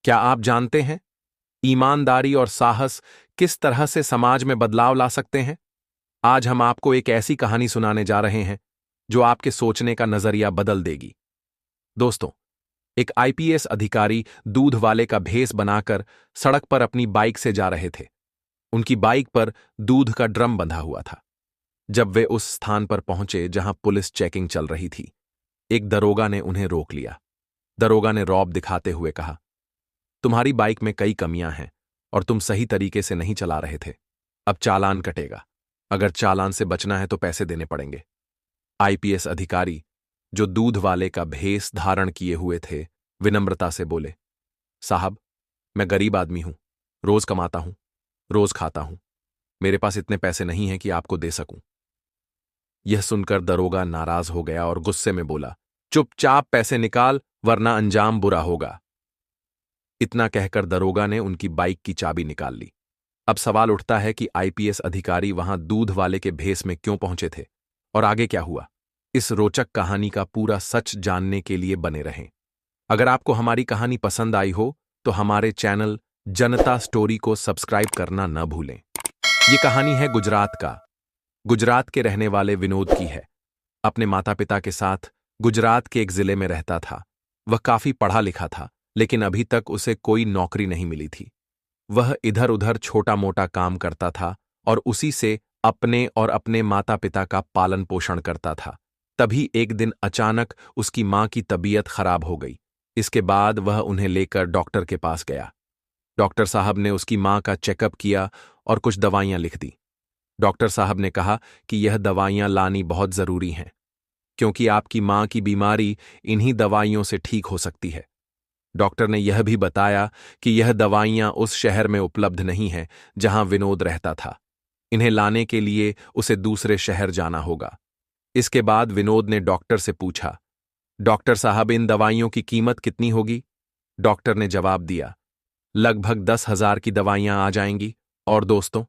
क्या आप जानते हैं ईमानदारी और साहस किस तरह से समाज में बदलाव ला सकते हैं? आज हम आपको एक ऐसी कहानी सुनाने जा रहे हैं जो आपके सोचने का नजरिया बदल देगी। दोस्तों, एक आईपीएस अधिकारी दूध वाले का भेस बनाकर सड़क पर अपनी बाइक से जा रहे थे। उनकी बाइक पर दूध का ड्रम बंधा हुआ था। जब वे उस स्थान पर पहुंचे जहां पुलिस चेकिंग चल रही थी, एक दरोगा ने उन्हें रोक लिया। दरोगा ने रौब दिखाते हुए कहा, तुम्हारी बाइक में कई कमियां हैं और तुम सही तरीके से नहीं चला रहे थे। अब चालान कटेगा। अगर चालान से बचना है तो पैसे देने पड़ेंगे। आईपीएस अधिकारी, जो दूध वाले का भेस धारण किए हुए थे, विनम्रता से बोले, साहब, मैं गरीब आदमी हूं, रोज कमाता हूं, रोज खाता हूं। मेरे पास इतने पैसे नहीं हैं कि आपको दे सकूं। यह सुनकर दरोगा नाराज हो गया और गुस्से में बोला, चुपचाप पैसे निकाल, वरना अंजाम बुरा होगा। इतना कहकर दरोगा ने उनकी बाइक की चाबी निकाल ली। अब सवाल उठता है कि आईपीएस अधिकारी वहां दूध वाले के भेस में क्यों पहुंचे थे और आगे क्या हुआ। इस रोचक कहानी का पूरा सच जानने के लिए बने रहें। अगर आपको हमारी कहानी पसंद आई हो तो हमारे चैनल जनता स्टोरी को सब्सक्राइब करना न भूलें। ये कहानी है गुजरात का। गुजरात के रहने वाले विनोद की है। अपने माता पिता के साथ गुजरात के एक जिले में रहता था। वह काफी पढ़ा लिखा था, लेकिन अभी तक उसे कोई नौकरी नहीं मिली थी। वह इधर उधर छोटा मोटा काम करता था और उसी से अपने और अपने माता पिता का पालन पोषण करता था। तभी एक दिन अचानक उसकी मां की तबीयत खराब हो गई। इसके बाद वह उन्हें लेकर डॉक्टर के पास गया। डॉक्टर साहब ने उसकी मां का चेकअप किया और कुछ दवाइयां लिख दी। डॉक्टर साहब ने कहा कि यह दवाइयां लानी बहुत जरूरी हैं, क्योंकि आपकी मां की बीमारी इन्हीं दवाइयों से ठीक हो सकती है। डॉक्टर ने यह भी बताया कि यह दवाइयां उस शहर में उपलब्ध नहीं हैं जहां विनोद रहता था। इन्हें लाने के लिए उसे दूसरे शहर जाना होगा। इसके बाद विनोद ने डॉक्टर से पूछा, डॉक्टर साहब, इन दवाइयों की कीमत कितनी होगी? डॉक्टर ने जवाब दिया, लगभग 10,000 की दवाइयां आ जाएंगी। और दोस्तों,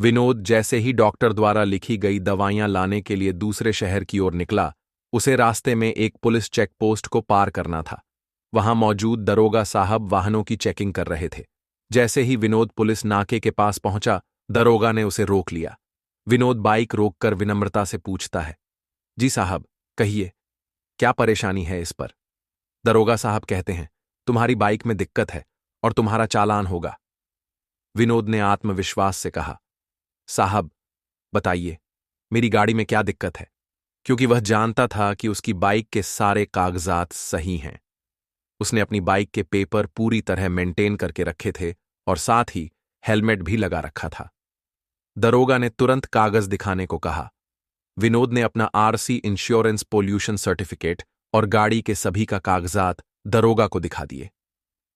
विनोद जैसे ही डॉक्टर द्वारा लिखी गई दवाइयां लाने के लिए दूसरे शहर की ओर निकला, उसे रास्ते में एक पुलिस चेक पोस्ट को पार करना था। वहां मौजूद दरोगा साहब वाहनों की चेकिंग कर रहे थे। जैसे ही विनोद पुलिस नाके के पास पहुंचा, दरोगा ने उसे रोक लिया। विनोद बाइक रोककर विनम्रता से पूछता है, जी साहब, कहिए, क्या परेशानी है इस पर? दरोगा साहब कहते हैं, तुम्हारी बाइक में दिक्कत है और तुम्हारा चालान होगा। विनोद ने आत्मविश्वास से कहा, साहब, बताइए, मेरी गाड़ी में क्या दिक्कत है? क्योंकि वह जानता था कि उसकी बाइक के सारे कागजात सही हैं। उसने अपनी बाइक के पेपर पूरी तरह मेंटेन करके रखे थे और साथ ही हेलमेट भी लगा रखा था। दरोगा ने तुरंत कागज दिखाने को कहा। विनोद ने अपना आरसी, इंश्योरेंस, पोल्यूशन सर्टिफिकेट और गाड़ी के सभी का कागजात दरोगा को दिखा दिए।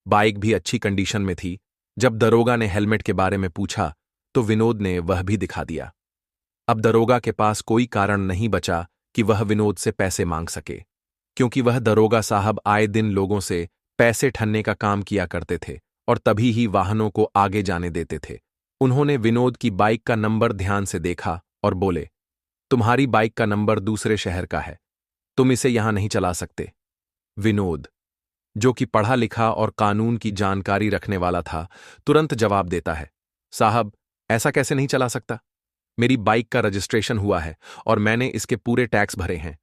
बाइक भी अच्छी कंडीशन में थी। जब दरोगा ने हेलमेट के बारे में पूछा तो विनोद ने वह भी दिखा दिया। अब दरोगा के पास कोई कारण नहीं बचा कि वह विनोद से पैसे मांग सके, क्योंकि वह दरोगा साहब आए दिन लोगों से पैसे ठन्ने का काम किया करते थे और तभी ही वाहनों को आगे जाने देते थे। उन्होंने विनोद की बाइक का नंबर ध्यान से देखा और बोले, तुम्हारी बाइक का नंबर दूसरे शहर का है, तुम इसे यहां नहीं चला सकते। विनोद, जो कि पढ़ा लिखा और कानून की जानकारी रखने वाला था, तुरंत जवाब देता है, साहब, ऐसा कैसे नहीं चला सकता? मेरी बाइक का रजिस्ट्रेशन हुआ है और मैंने इसके पूरे टैक्स भरे हैं।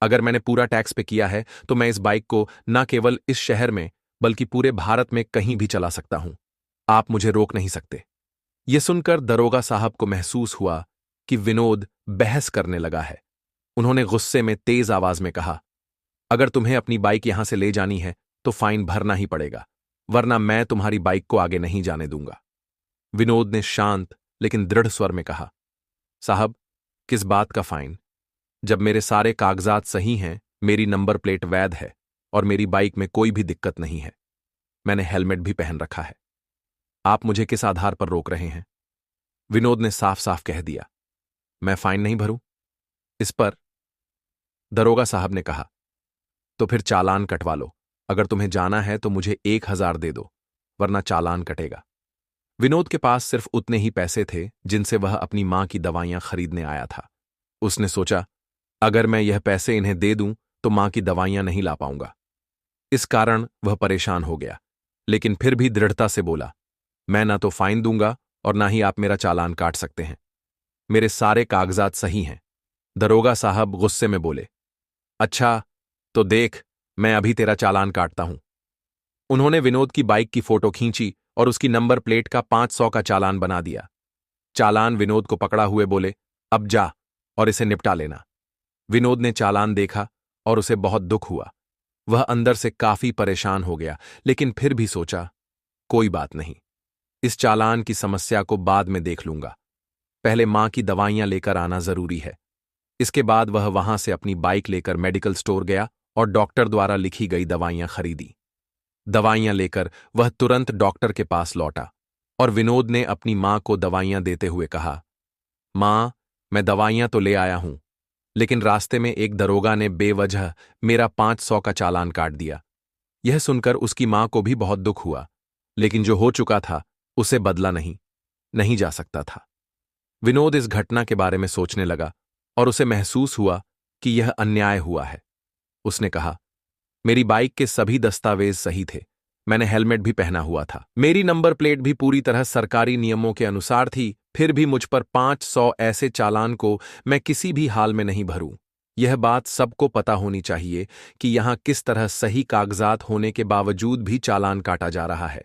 अगर मैंने पूरा टैक्स पे किया है तो मैं इस बाइक को न केवल इस शहर में बल्कि पूरे भारत में कहीं भी चला सकता हूं। आप मुझे रोक नहीं सकते। यह सुनकर दरोगा साहब को महसूस हुआ कि विनोद बहस करने लगा है। उन्होंने गुस्से में तेज आवाज में कहा, अगर तुम्हें अपनी बाइक यहां से ले जानी है तो फाइन भरना ही पड़ेगा, वरना मैं तुम्हारी बाइक को आगे नहीं जाने दूंगा। विनोद ने शांत लेकिन दृढ़ स्वर में कहा, साहब, किस बात का फाइन? जब मेरे सारे कागजात सही हैं, मेरी नंबर प्लेट वैध है और मेरी बाइक में कोई भी दिक्कत नहीं है। मैंने हेलमेट भी पहन रखा है। आप मुझे किस आधार पर रोक रहे हैं? विनोद ने साफ साफ कह दिया, मैं फाइन नहीं भरूं। इस पर दरोगा साहब ने कहा, तो फिर चालान कटवा लो। अगर तुम्हें जाना है तो मुझे 1,000 दे दो, वरना चालान कटेगा। विनोद के पास सिर्फ उतने ही पैसे थे जिनसे वह अपनी मां की दवाइयां खरीदने आया था। उसने सोचा, अगर मैं यह पैसे इन्हें दे दूं तो मां की दवाइयां नहीं ला पाऊंगा। इस कारण वह परेशान हो गया। लेकिन फिर भी दृढ़ता से बोला, मैं ना तो फाइन दूंगा और ना ही आप मेरा चालान काट सकते हैं। मेरे सारे कागजात सही हैं। दरोगा साहब गुस्से में बोले, अच्छा, तो देख, मैं अभी तेरा चालान काटता हूं। उन्होंने विनोद की बाइक की फोटो खींची और उसकी नंबर प्लेट का 500 का चालान बना दिया। चालान विनोद को पकड़ा हुए बोले, अब जा और इसे निपटा लेना। विनोद ने चालान देखा और उसे बहुत दुख हुआ। वह अंदर से काफी परेशान हो गया, लेकिन फिर भी सोचा, कोई बात नहीं, इस चालान की समस्या को बाद में देख लूंगा। पहले मां की दवाइयां लेकर आना जरूरी है। इसके बाद वह वहां से अपनी बाइक लेकर मेडिकल स्टोर गया और डॉक्टर द्वारा लिखी गई दवाइयां खरीदी। दवाइयां लेकर वह तुरंत डॉक्टर के पास लौटा और विनोद ने अपनी मां को दवाइयां देते हुए कहा, मां, मैं दवाइयां तो ले आया हूं, लेकिन रास्ते में एक दरोगा ने बेवजह मेरा 500 का चालान काट दिया। यह सुनकर उसकी मां को भी बहुत दुख हुआ, लेकिन जो हो चुका था उसे बदला नहीं जा सकता था। विनोद इस घटना के बारे में सोचने लगा और उसे महसूस हुआ कि यह अन्याय हुआ है। उसने कहा, मेरी बाइक के सभी दस्तावेज सही थे, मैंने हेलमेट भी पहना हुआ था, मेरी नंबर प्लेट भी पूरी तरह सरकारी नियमों के अनुसार थी, फिर भी मुझ पर 500 ऐसे चालान को मैं किसी भी हाल में नहीं भरूं। यह बात सबको पता होनी चाहिए कि यहां किस तरह सही कागजात होने के बावजूद भी चालान काटा जा रहा है।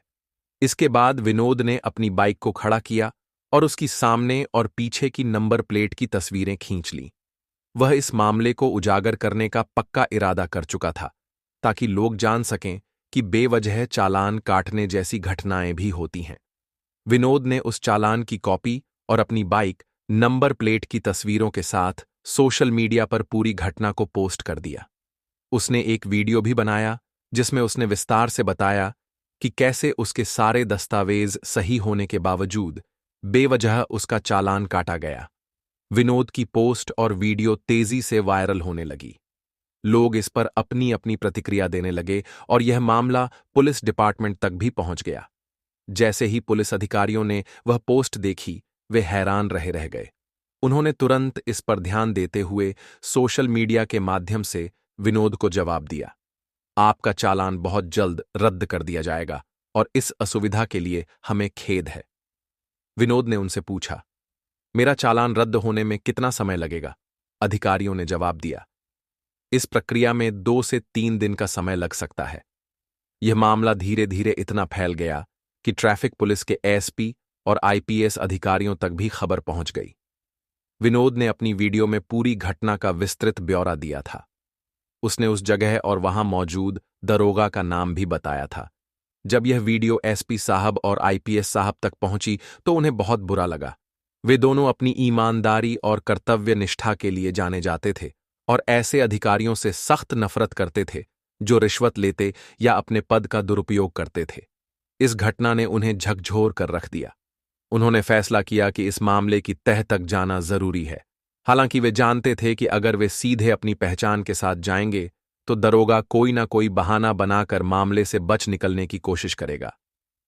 इसके बाद विनोद ने अपनी बाइक को खड़ा किया और उसकी सामने और पीछे की नंबर प्लेट की तस्वीरें खींच लीं। वह इस मामले को उजागर करने का पक्का इरादा कर चुका था, ताकि लोग जान सकें कि बेवजह चालान काटने जैसी घटनाएं भी होती हैं। विनोद ने उस चालान की कॉपी और अपनी बाइक नंबर प्लेट की तस्वीरों के साथ सोशल मीडिया पर पूरी घटना को पोस्ट कर दिया। उसने एक वीडियो भी बनाया जिसमें उसने विस्तार से बताया कि कैसे उसके सारे दस्तावेज सही होने के बावजूद बेवजह उसका चालान काटा गया। विनोद की पोस्ट और वीडियो तेजी से वायरल होने लगी। लोग इस पर अपनी अपनी प्रतिक्रिया देने लगे और यह मामला पुलिस डिपार्टमेंट तक भी पहुंच गया। जैसे ही पुलिस अधिकारियों ने वह पोस्ट देखी, वे हैरान रह गए। उन्होंने तुरंत इस पर ध्यान देते हुए सोशल मीडिया के माध्यम से विनोद को जवाब दिया, आपका चालान बहुत जल्द रद्द कर दिया जाएगा और इस असुविधा के लिए हमें खेद है। विनोद ने उनसे पूछा, मेरा चालान रद्द होने में कितना समय लगेगा? अधिकारियों ने जवाब दिया, इस प्रक्रिया में 2 से 3 दिन का समय लग सकता है। यह मामला धीरे धीरे इतना फैल गया कि ट्रैफिक पुलिस के एसपी और आईपीएस अधिकारियों तक भी खबर पहुंच गई। विनोद ने अपनी वीडियो में पूरी घटना का विस्तृत ब्यौरा दिया था। उसने उस जगह और वहां मौजूद दरोगा का नाम भी बताया था। जब यह वीडियो एसपी साहब और आईपीएस साहब तक पहुंची तो उन्हें बहुत बुरा लगा। वे दोनों अपनी ईमानदारी और कर्तव्य निष्ठा के लिए जाने जाते थे और ऐसे अधिकारियों से सख्त नफरत करते थे जो रिश्वत लेते या अपने पद का दुरुपयोग करते थे। इस घटना ने उन्हें झकझोर कर रख दिया। उन्होंने फैसला किया कि इस मामले की तह तक जाना जरूरी है। हालांकि वे जानते थे कि अगर वे सीधे अपनी पहचान के साथ जाएंगे तो दरोगा कोई ना कोई बहाना बनाकर मामले से बच निकलने की कोशिश करेगा।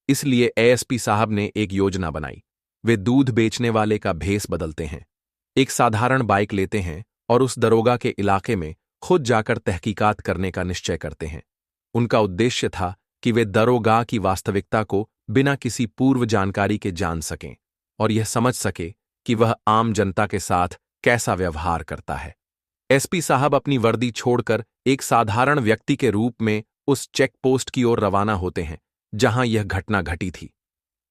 इसलिए एएसपी साहब ने एक योजना बनाई। वे दूध बेचने वाले का भेष बदलते हैं, एक साधारण बाइक लेते हैं और उस दरोगा के इलाके में खुद जाकर तहकीकात करने का निश्चय करते हैं। उनका उद्देश्य था कि वे दरोगा की वास्तविकता को बिना किसी पूर्व जानकारी के जान सकें और यह समझ सके कि वह आम जनता के साथ कैसा व्यवहार करता है। एसपी साहब अपनी वर्दी छोड़कर एक साधारण व्यक्ति के रूप में उस चेक पोस्ट की ओर रवाना होते हैं जहां यह घटना घटी थी।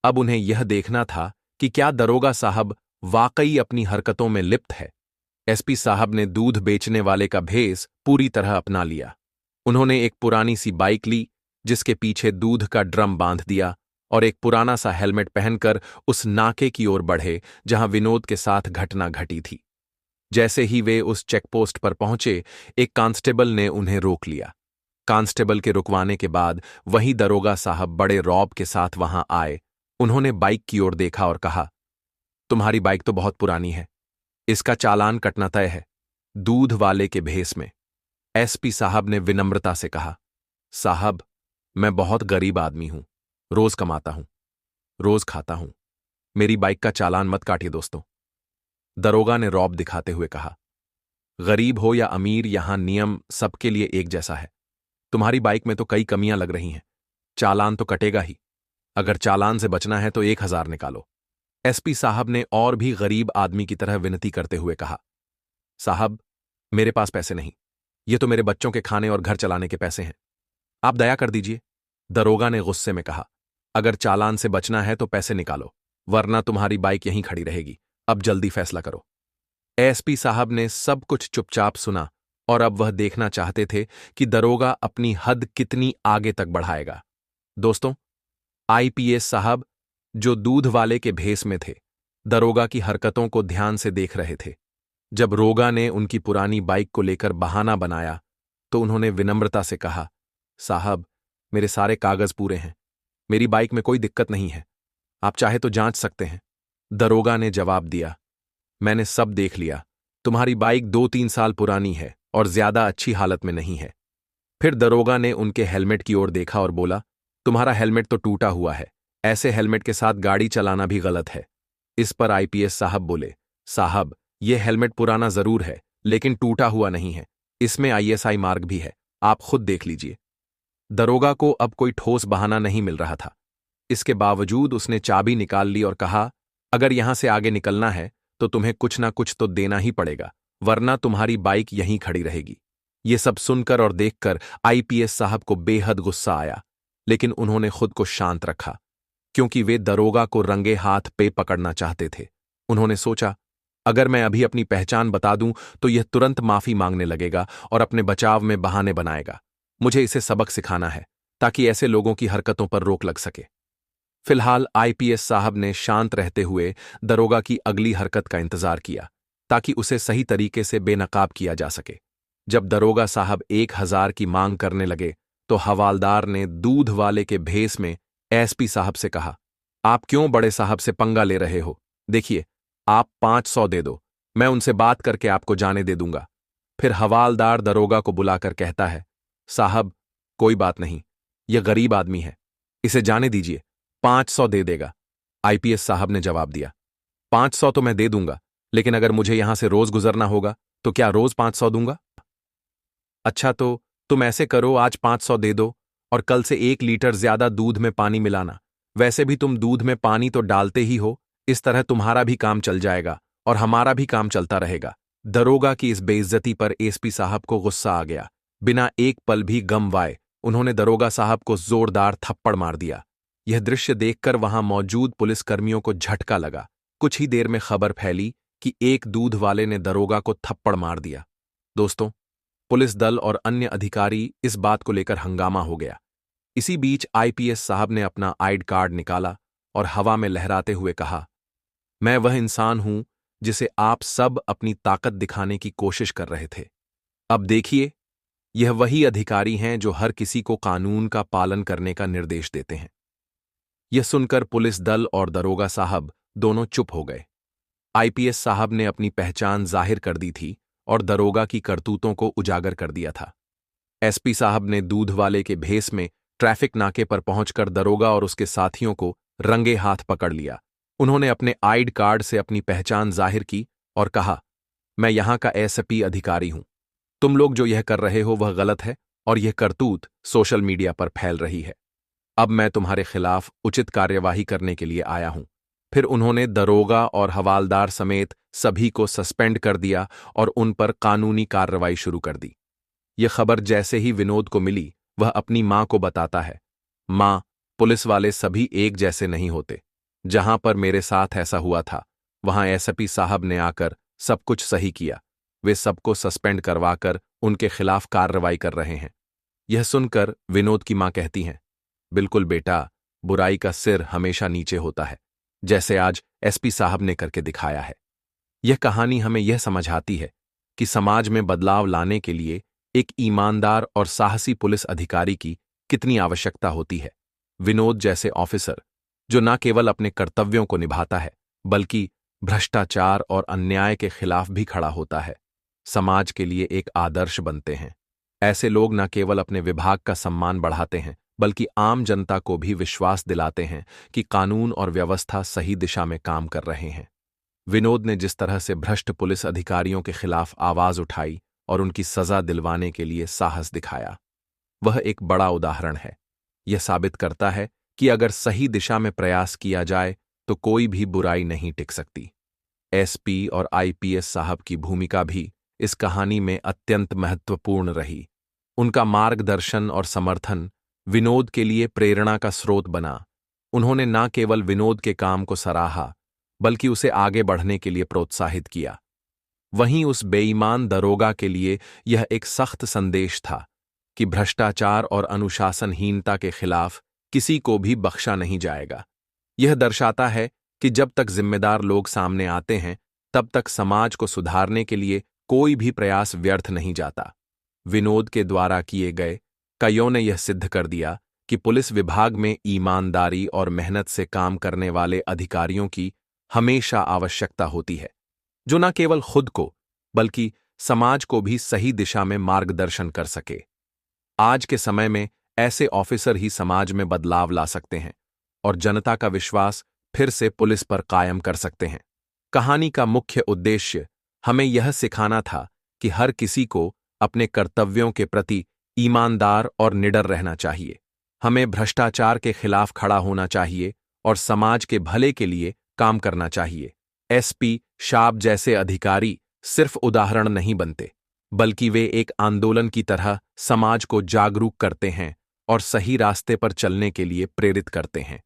अब उन्हें यह देखना था कि क्या दरोगा साहब वाकई अपनी हरकतों में लिप्त है। एसपी साहब ने दूध बेचने वाले का भेष पूरी तरह अपना लिया। उन्होंने एक पुरानी सी बाइक ली जिसके पीछे दूध का ड्रम बांध दिया और एक पुराना सा हेलमेट पहनकर उस नाके की ओर बढ़े जहां विनोद के साथ घटना घटी थी। जैसे ही वे उस चेकपोस्ट पर पहुंचे, एक कांस्टेबल ने उन्हें रोक लिया। कांस्टेबल के रुकवाने के बाद वही दरोगा साहब बड़े रौब के साथ वहां आए। उन्होंने बाइक की ओर देखा और कहा, तुम्हारी बाइक तो बहुत पुरानी है, इसका चालान कटना तय है, दूध वाले के भेष में। एसपी साहब ने विनम्रता से कहा, साहब, मैं बहुत गरीब आदमी हूं, रोज कमाता हूं, रोज खाता हूं, मेरी बाइक का चालान मत काटिए दोस्तों। दरोगा ने रौब दिखाते हुए कहा, गरीब हो या अमीर, यहां नियम सबके लिए एक जैसा है। तुम्हारी बाइक में तो कई कमियां लग रही हैं। चालान तो कटेगा ही। अगर चालान से बचना है तो 1,000 निकालो। एसपी साहब ने और भी गरीब आदमी की तरह विनती करते हुए कहा। साहब, मेरे पास पैसे नहीं। ये तो मेरे बच्चों के खाने और घर चलाने के पैसे हैं। आप दया कर दीजिए। दरोगा ने गुस्से में कहा। अगर चालान से बचना है तो पैसे निकालो, वरना तुम्हारी बाइक यहीं खड़ी रहेगी। अब जल्दी फैसला करो। एसपी साहब ने सब कुछ चुपचाप सुना और अब वह देखना चाहते थे कि दरोगा अपनी हद कितनी आगे तक बढ़ाएगा। दोस्तों, आईपीएस साहब, जो दूध वाले के भेस में थे, दरोगा की हरकतों को ध्यान से देख रहे थे। जब रोगा ने उनकी पुरानी बाइक को लेकर बहाना बनाया तो उन्होंने विनम्रता से कहा, साहब, मेरे सारे कागज पूरे हैं। मेरी बाइक में कोई दिक्कत नहीं है। आप चाहे तो जांच सकते हैं। दरोगा ने जवाब दिया, मैंने सब देख लिया। तुम्हारी बाइक 2-3 साल पुरानी है और ज्यादा अच्छी हालत में नहीं है। फिर दरोगा ने उनके हेलमेट की ओर देखा और बोला, तुम्हारा हेलमेट तो टूटा हुआ है। ऐसे हेलमेट के साथ गाड़ी चलाना भी गलत है। इस पर आईपीएस साहब बोले, साहब, यह हेलमेट पुराना जरूर है, लेकिन टूटा हुआ नहीं है। इसमें आईएसआई मार्क भी है, आप खुद देख लीजिए। दरोगा को अब कोई ठोस बहाना नहीं मिल रहा था। इसके बावजूद उसने चाबी निकाल ली और कहा, अगर यहां से आगे निकलना है तो तुम्हें कुछ ना कुछ तो देना ही पड़ेगा, वरना तुम्हारी बाइक यहीं खड़ी रहेगी। ये सब सुनकर और देखकर आईपीएस साहब को बेहद गुस्सा आया, लेकिन उन्होंने खुद को शांत रखा, क्योंकि वे दरोगा को रंगे हाथ पे पकड़ना चाहते थे। उन्होंने सोचा, अगर मैं अभी अपनी पहचान बता दूं तो यह तुरंत माफी मांगने लगेगा और अपने बचाव में बहाने बनाएगा। मुझे इसे सबक सिखाना है ताकि ऐसे लोगों की हरकतों पर रोक लग सके। फिलहाल आईपीएस साहब ने शांत रहते हुए दरोगा की अगली हरकत का इंतजार किया ताकि उसे सही तरीके से बेनकाब किया जा सके। जब दरोगा साहब 1,000 की मांग करने लगे तो हवालदार ने दूध वाले के भेस में एसपी साहब से कहा, आप क्यों बड़े साहब से पंगा ले रहे हो? देखिए, आप 500 दे दो, मैं उनसे बात करके आपको जाने दे दूंगा। फिर हवालदार दरोगा को बुलाकर कहता है, साहब, कोई बात नहीं, यह गरीब आदमी है, इसे जाने दीजिए, 500 दे देगा। आईपीएस साहब ने जवाब दिया, 500 तो मैं दे दूंगा, लेकिन अगर मुझे यहां से रोज गुजरना होगा तो क्या रोज 500 दूंगा? अच्छा, तो तुम ऐसे करो, आज 500 दे दो और कल से 1 लीटर ज्यादा दूध में पानी मिलाना। वैसे भी तुम दूध में पानी तो डालते ही हो, इस तरह तुम्हारा भी काम चल जाएगा और हमारा भी काम चलता रहेगा। दरोगा की इस बेइज्जती पर एसपी साहब को गुस्सा आ गया। बिना एक पल भी गमवाए उन्होंने दरोगा साहब को जोरदार थप्पड़ मार दिया। यह दृश्य देखकर वहां मौजूद पुलिसकर्मियों को झटका लगा। कुछ ही देर में खबर फैली कि एक दूध वाले ने दरोगा को थप्पड़ मार दिया। दोस्तों, पुलिस दल और अन्य अधिकारी इस बात को लेकर हंगामा हो गया। इसी बीच आईपीएस साहब ने अपना आईडी कार्ड निकाला और हवा में लहराते हुए कहा, मैं वह इंसान हूं जिसे आप सब अपनी ताकत दिखाने की कोशिश कर रहे थे। अब देखिए, यह वही अधिकारी हैं जो हर किसी को कानून का पालन करने का निर्देश देते हैं। यह सुनकर पुलिस दल और दरोगा साहब दोनों चुप हो गए। आईपीएस साहब ने अपनी पहचान जाहिर कर दी थी और दरोगा की करतूतों को उजागर कर दिया था। एसपी साहब ने दूध वाले के भेस में ट्रैफिक नाके पर पहुंचकर दरोगा और उसके साथियों को रंगे हाथ पकड़ लिया। उन्होंने अपने आईडी कार्ड से अपनी पहचान जाहिर की और कहा, मैं यहां का एसपी अधिकारी हूं। तुम लोग जो यह कर रहे हो वह गलत है और यह करतूत सोशल मीडिया पर फैल रही है। अब मैं तुम्हारे खिलाफ उचित कार्यवाही करने के लिए आया हूं। फिर उन्होंने दरोगा और हवालदार समेत सभी को सस्पेंड कर दिया और उन पर कानूनी कार्रवाई शुरू कर दी। यह खबर जैसे ही विनोद को मिली, वह अपनी मां को बताता है, मां, पुलिस वाले सभी एक जैसे नहीं होते। जहां पर मेरे साथ ऐसा हुआ था, वहां एसपी साहब ने आकर सब कुछ सही किया। वे सबको सस्पेंड करवाकर उनके खिलाफ कार्रवाई कर रहे हैं। यह सुनकर विनोद की मां कहती हैं, बिल्कुल बेटा, बुराई का सिर हमेशा नीचे होता है, जैसे आज एसपी साहब ने करके दिखाया है। यह कहानी हमें यह समझाती है कि समाज में बदलाव लाने के लिए एक ईमानदार और साहसी पुलिस अधिकारी की कितनी आवश्यकता होती है। विनोद जैसे ऑफिसर, जो न केवल अपने कर्तव्यों को निभाता है, बल्कि भ्रष्टाचार और अन्याय के खिलाफ भी खड़ा होता है, समाज के लिए एक आदर्श बनते हैं। ऐसे लोग न केवल अपने विभाग का सम्मान बढ़ाते हैं, बल्कि आम जनता को भी विश्वास दिलाते हैं कि कानून और व्यवस्था सही दिशा में काम कर रहे हैं। विनोद ने जिस तरह से भ्रष्ट पुलिस अधिकारियों के खिलाफ आवाज उठाई और उनकी सजा दिलवाने के लिए साहस दिखाया, वह एक बड़ा उदाहरण है। यह साबित करता है कि अगर सही दिशा में प्रयास किया जाए तो कोई भी बुराई नहीं टिक सकती। एसपी और आईपीएस साहब की भूमिका भी इस कहानी में अत्यंत महत्वपूर्ण रही। उनका मार्गदर्शन और समर्थन विनोद के लिए प्रेरणा का स्रोत बना। उन्होंने न केवल विनोद के काम को सराहा, बल्कि उसे आगे बढ़ने के लिए प्रोत्साहित किया। वहीं उस बेईमान दरोगा के लिए यह एक सख्त संदेश था कि भ्रष्टाचार और अनुशासनहीनता के खिलाफ किसी को भी बख्शा नहीं जाएगा। यह दर्शाता है कि जब तक जिम्मेदार लोग सामने आते हैं, तब तक समाज को सुधारने के लिए कोई भी प्रयास व्यर्थ नहीं जाता। विनोद के द्वारा किए गए कइयों ने यह सिद्ध कर दिया कि पुलिस विभाग में ईमानदारी और मेहनत से काम करने वाले अधिकारियों की हमेशा आवश्यकता होती है, जो न केवल खुद को बल्कि समाज को भी सही दिशा में मार्गदर्शन कर सके। आज के समय में ऐसे ऑफिसर ही समाज में बदलाव ला सकते हैं और जनता का विश्वास फिर से पुलिस पर कायम कर सकते हैं। कहानी का मुख्य उद्देश्य हमें यह सिखाना था कि हर किसी को अपने कर्तव्यों के प्रति ईमानदार और निडर रहना चाहिए। हमें भ्रष्टाचार के खिलाफ खड़ा होना चाहिए और समाज के भले के लिए काम करना चाहिए। एसपी साहब जैसे अधिकारी सिर्फ उदाहरण नहीं बनते, बल्कि वे एक आंदोलन की तरह समाज को जागरूक करते हैं और सही रास्ते पर चलने के लिए प्रेरित करते हैं।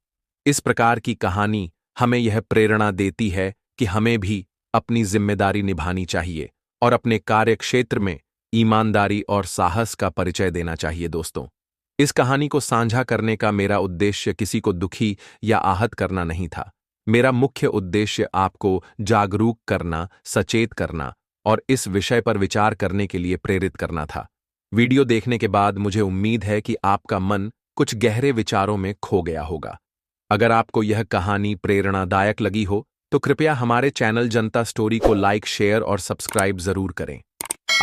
इस प्रकार की कहानी हमें यह प्रेरणा देती है कि हमें भी अपनी जिम्मेदारी निभानी चाहिए और अपने कार्यक्षेत्र में ईमानदारी और साहस का परिचय देना चाहिए। दोस्तों, इस कहानी को साझा करने का मेरा उद्देश्य किसी को दुखी या आहत करना नहीं था। मेरा मुख्य उद्देश्य आपको जागरूक करना, सचेत करना और इस विषय पर विचार करने के लिए प्रेरित करना था। वीडियो देखने के बाद मुझे उम्मीद है कि आपका मन कुछ गहरे विचारों में खो गया होगा। अगर आपको यह कहानी प्रेरणादायक लगी हो तो कृपया हमारे चैनल जनता स्टोरी को लाइक, शेयर और सब्सक्राइब जरूर करें।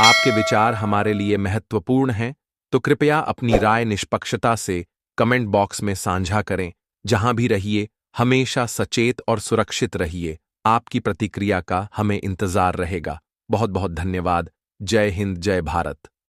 आपके विचार हमारे लिए महत्वपूर्ण हैं, तो कृपया अपनी राय निष्पक्षता से कमेंट बॉक्स में साझा करें। जहां भी रहिए, हमेशा सचेत और सुरक्षित रहिए। आपकी प्रतिक्रिया का हमें इंतजार रहेगा। बहुत बहुत धन्यवाद। जय हिंद, जय भारत।